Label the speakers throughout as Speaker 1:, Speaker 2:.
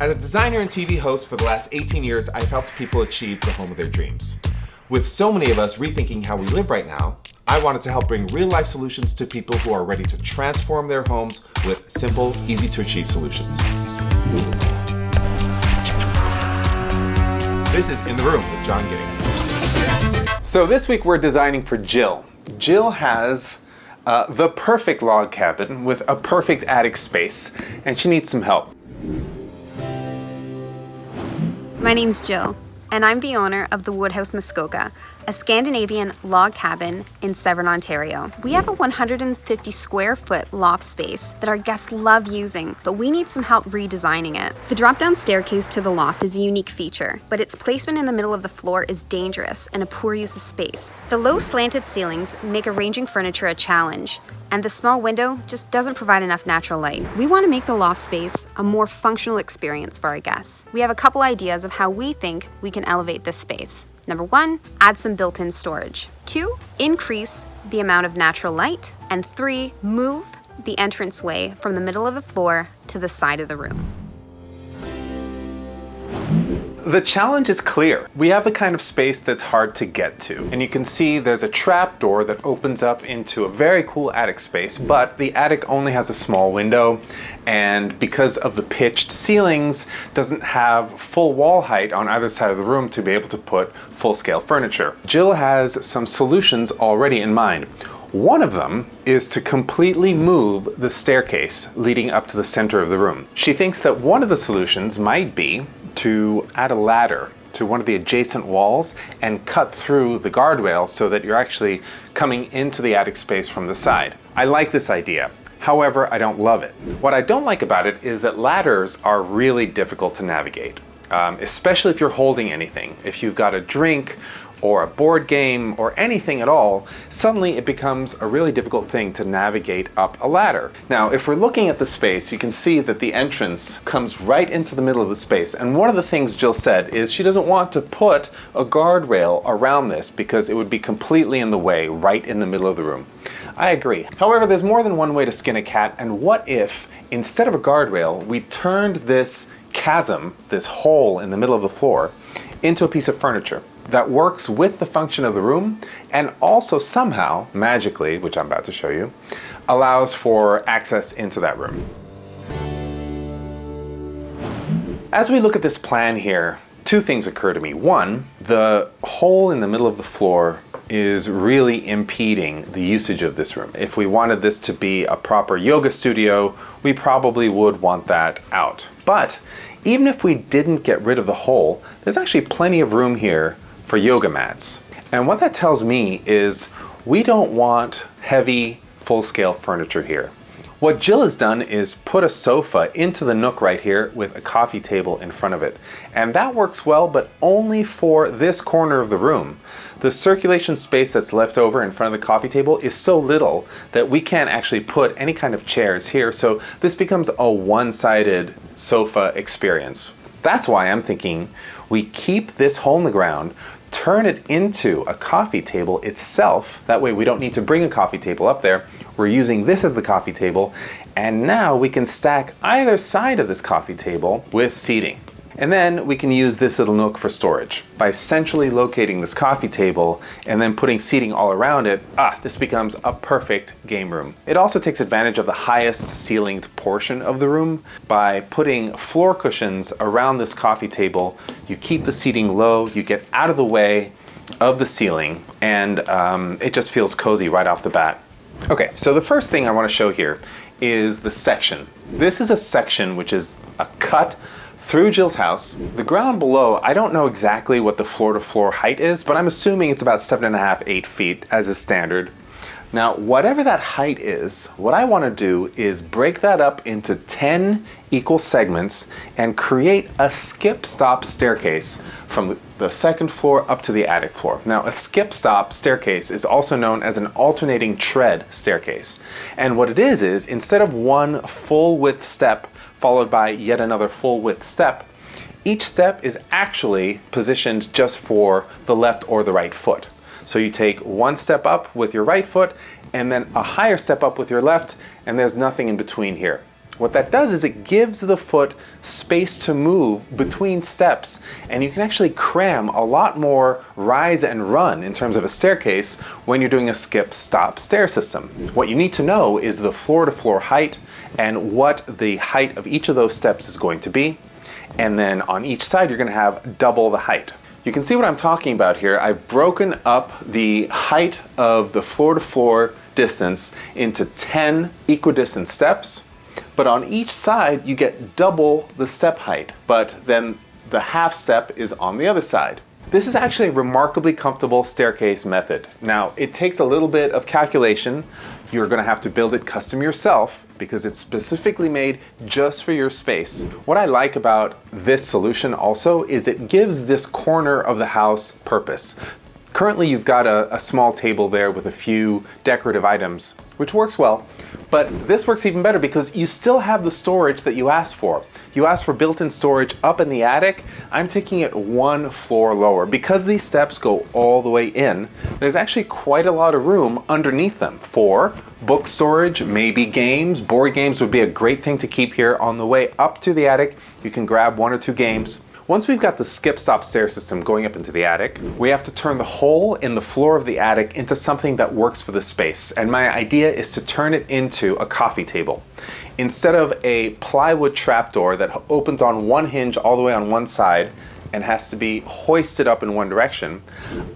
Speaker 1: As a designer and TV host for the last 18 years, I've helped people achieve the home of their dreams. With so many of us rethinking how we live right now, I wanted to help bring real-life solutions to people who are ready to transform their homes with simple, easy-to-achieve solutions. This is In the Room with John Gidding. So this week we're designing for Jill. Jill has the perfect log cabin with a perfect attic space, and she needs some help.
Speaker 2: My name's Jill, and I'm the owner of the Woodhouse Muskoka, a Scandinavian log cabin in Severn, Ontario. We have a 150 square foot loft space that our guests love using, but we need some help redesigning it. The drop-down staircase to the loft is a unique feature, but its placement in the middle of the floor is dangerous and a poor use of space. The low slanted ceilings make arranging furniture a challenge, and the small window just doesn't provide enough natural light. We want to make the loft space a more functional experience for our guests. We have a couple ideas of how we think we can elevate this space. Number 1, add some built-in storage. 2, increase the amount of natural light. And 3, move the entranceway from the middle of the floor to the side of the room.
Speaker 1: The challenge is clear. We have the kind of space that's hard to get to. And you can see there's a trap door that opens up into a very cool attic space, but the attic only has a small window, and because of the pitched ceilings, doesn't have full wall height on either side of the room to be able to put full-scale furniture. Jill has some solutions already in mind. One of them is to completely move the staircase leading up to the center of the room. She thinks that one of the solutions might be to add a ladder to one of the adjacent walls and cut through the guardrail so that you're actually coming into the attic space from the side. I like this idea. However, I don't love it. What I don't like about it is that ladders are really difficult to navigate, especially if you're holding anything. If you've got a drink or a board game or anything at all, suddenly it becomes a really difficult thing to navigate up a ladder. Now, if we're looking at the space, you can see that the entrance comes right into the middle of the space. And one of the things Jill said is she doesn't want to put a guardrail around this because it would be completely in the way, right in the middle of the room. I agree. However, there's more than one way to skin a cat, and what if, instead of a guardrail, we turned this chasm, this hole in the middle of the floor, into a piece of furniture that works with the function of the room and also somehow, magically, which I'm about to show you, allows for access into that room. As we look at this plan here, two things occur to me. One, the hole in the middle of the floor is really impeding the usage of this room. If we wanted this to be a proper yoga studio, we probably would want that out. But even if we didn't get rid of the hole, there's actually plenty of room here for yoga mats. And what that tells me is we don't want heavy, full-scale furniture here. What Jill has done is put a sofa into the nook right here with a coffee table in front of it. And that works well, but only for this corner of the room. The circulation space that's left over in front of the coffee table is so little that we can't actually put any kind of chairs here. So this becomes a one-sided sofa experience. That's why I'm thinking we keep this hole in the ground, turn it into a coffee table itself. That way we don't need to bring a coffee table up there. We're using this as the coffee table, and now we can stack either side of this coffee table with seating. And then we can use this little nook for storage. By centrally locating this coffee table and then putting seating all around it, this becomes a perfect game room. It also takes advantage of the highest ceilinged portion of the room. By putting floor cushions around this coffee table, you keep the seating low, you get out of the way of the ceiling, and it just feels cozy right off the bat. Okay, so the first thing I want to show here is the section. This is a section which is a cut through Jill's house. The ground below, I don't know exactly what the floor-to-floor height is, but I'm assuming it's about 7.5, 8 feet as a standard. Now, whatever that height is, what I want to do is break that up into 10 equal segments and create a skip-stop staircase from the second floor up to the attic floor. Now, a skip-stop staircase is also known as an alternating tread staircase. And what it is instead of one full-width step followed by yet another full-width step, each step is actually positioned just for the left or the right foot. So you take one step up with your right foot and then a higher step up with your left, and there's nothing in between here. What that does is it gives the foot space to move between steps, and you can actually cram a lot more rise and run in terms of a staircase when you're doing a skip-stop stair system. What you need to know is the floor-to-floor height and what the height of each of those steps is going to be, and then on each side you're going to have double the height. You can see what I'm talking about here. I've broken up the height of the floor-to-floor distance into 10 equidistant steps, but on each side you get double the step height, but then the half step is on the other side. This is actually a remarkably comfortable staircase method. Now, it takes a little bit of calculation. You're going to have to build it custom yourself because it's specifically made just for your space. What I like about this solution also is it gives this corner of the house purpose. Currently, you've got a small table there with a few decorative items, which works well, but this works even better because you still have the storage that you asked for. You asked for built-in storage up in the attic. I'm taking it one floor lower. Because these steps go all the way in, there's actually quite a lot of room underneath them for book storage, maybe games. Board games would be a great thing to keep here. On the way up to the attic, you can grab 1 or 2 games. Once we've got the skip-stop stair system going up into the attic, we have to turn the hole in the floor of the attic into something that works for the space. And my idea is to turn it into a coffee table. Instead of a plywood trapdoor that opens on one hinge all the way on one side and has to be hoisted up in one direction,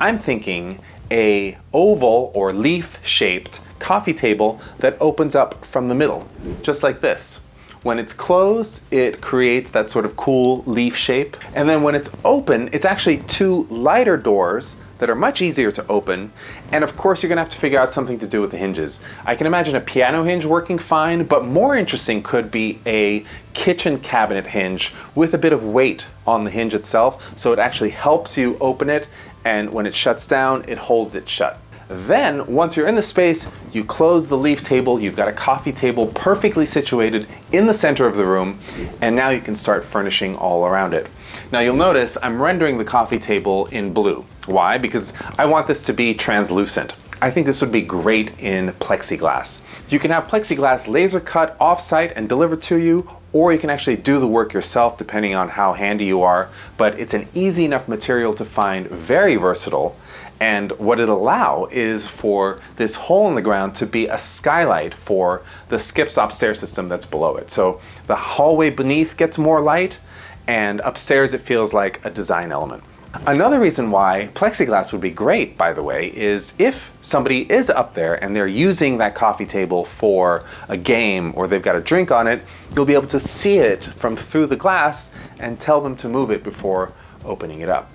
Speaker 1: I'm thinking a oval or leaf-shaped coffee table that opens up from the middle, just like this. When it's closed, it creates that sort of cool leaf shape. And then when it's open, it's actually 2 lighter doors that are much easier to open. And of course, you're gonna have to figure out something to do with the hinges. I can imagine a piano hinge working fine, but more interesting could be a kitchen cabinet hinge with a bit of weight on the hinge itself. So it actually helps you open it. And when it shuts down, it holds it shut. Then, once you're in the space, you close the leaf table, you've got a coffee table perfectly situated in the center of the room, and now you can start furnishing all around it. Now you'll notice I'm rendering the coffee table in blue. Why? Because I want this to be translucent. I think this would be great in plexiglass. You can have plexiglass laser cut off-site and delivered to you, or you can actually do the work yourself depending on how handy you are, but it's an easy enough material to find, very versatile. And what it'll allow is for this hole in the ground to be a skylight for the skip-stop stair system that's below it. So the hallway beneath gets more light, and upstairs it feels like a design element. Another reason why plexiglass would be great, by the way, is if somebody is up there and they're using that coffee table for a game or they've got a drink on it, you'll be able to see it from through the glass and tell them to move it before opening it up.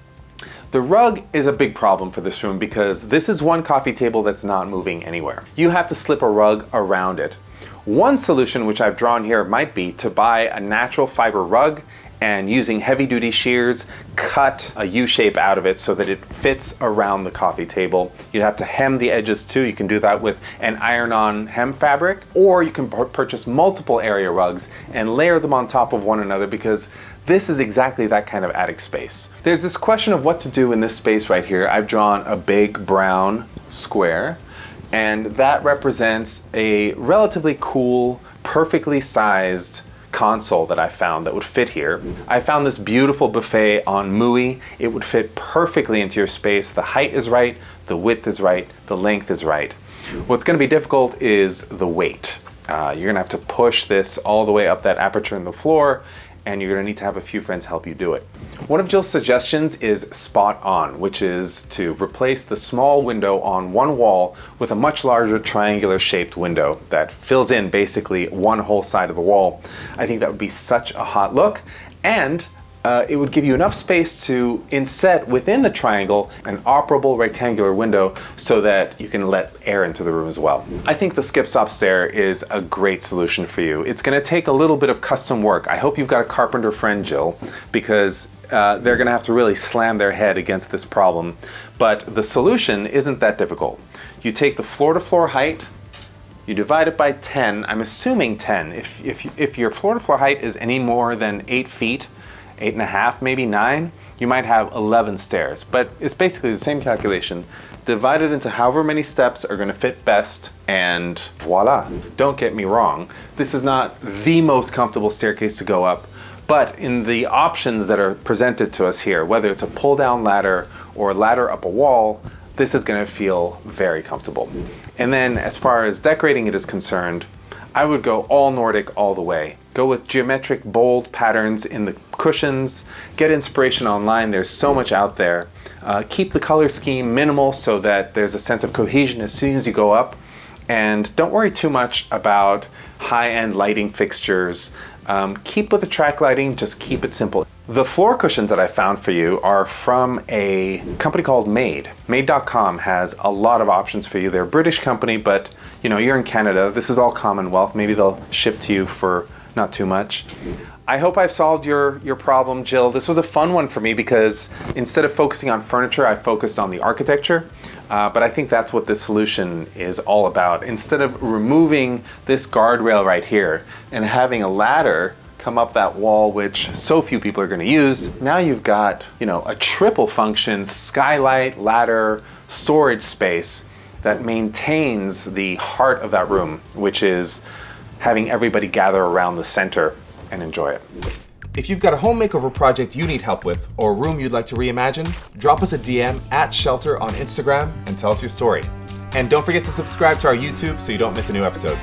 Speaker 1: The rug is a big problem for this room because this is one coffee table that's not moving anywhere. You have to slip a rug around it. One solution which I've drawn here might be to buy a natural fiber rug and using heavy-duty shears, cut a U-shape out of it so that it fits around the coffee table. You'd have to hem the edges too. You can do that with an iron-on hem fabric, or you can purchase multiple area rugs and layer them on top of one another because this is exactly that kind of attic space. There's this question of what to do in this space right here. I've drawn a big brown square, and that represents a relatively cool, perfectly sized console that I found that would fit here. I found this beautiful buffet on Mooey. It would fit perfectly into your space. The height is right, the width is right, the length is right. What's going to be difficult is the weight. You're going to have to push this all the way up that aperture in the floor, and you're going to need to have a few friends help you do it. One of Jill's suggestions is spot on, which is to replace the small window on one wall with a much larger triangular shaped window that fills in basically one whole side of the wall. I think that would be such a hot look, and it would give you enough space to inset within the triangle an operable rectangular window so that you can let air into the room as well. I think the skip-stop stair is a great solution for you. It's going to take a little bit of custom work. I hope you've got a carpenter friend, Jill, because they're going to have to really slam their head against this problem. But the solution isn't that difficult. You take the floor-to-floor height, you divide it by 10. I'm assuming 10. If your floor-to-floor height is any more than 8 feet, 8.5, maybe 9, you might have 11 stairs. But it's basically the same calculation, divided into however many steps are going to fit best, and voila. Don't get me wrong, this is not the most comfortable staircase to go up, but in the options that are presented to us here, whether it's a pull-down ladder or a ladder up a wall, this is going to feel very comfortable. And then as far as decorating it is concerned, I would go all Nordic all the way. Go with geometric, bold patterns in the cushions. Get inspiration online. There's so much out there. Keep the color scheme minimal so that there's a sense of cohesion as soon as you go up. And don't worry too much about high-end lighting fixtures. Keep with the track lighting, just keep it simple. The floor cushions that I found for you are from a company called Made. Made.com has a lot of options for you. They're a British company, but you're in Canada. This is all Commonwealth. Maybe they'll ship to you for not too much. I hope I've solved your problem, Jill. This was a fun one for me because instead of focusing on furniture, I focused on the architecture. But I think that's what this solution is all about. Instead of removing this guardrail right here and having a ladder come up that wall, which so few people are going to use, now you've got, a triple function skylight, ladder, storage space that maintains the heart of that room, which is having everybody gather around the center and enjoy it.
Speaker 3: If you've got a home makeover project you need help with or a room you'd like to reimagine, drop us a DM at SHLTR on Instagram and tell us your story. And don't forget to subscribe to our YouTube so you don't miss a new episode.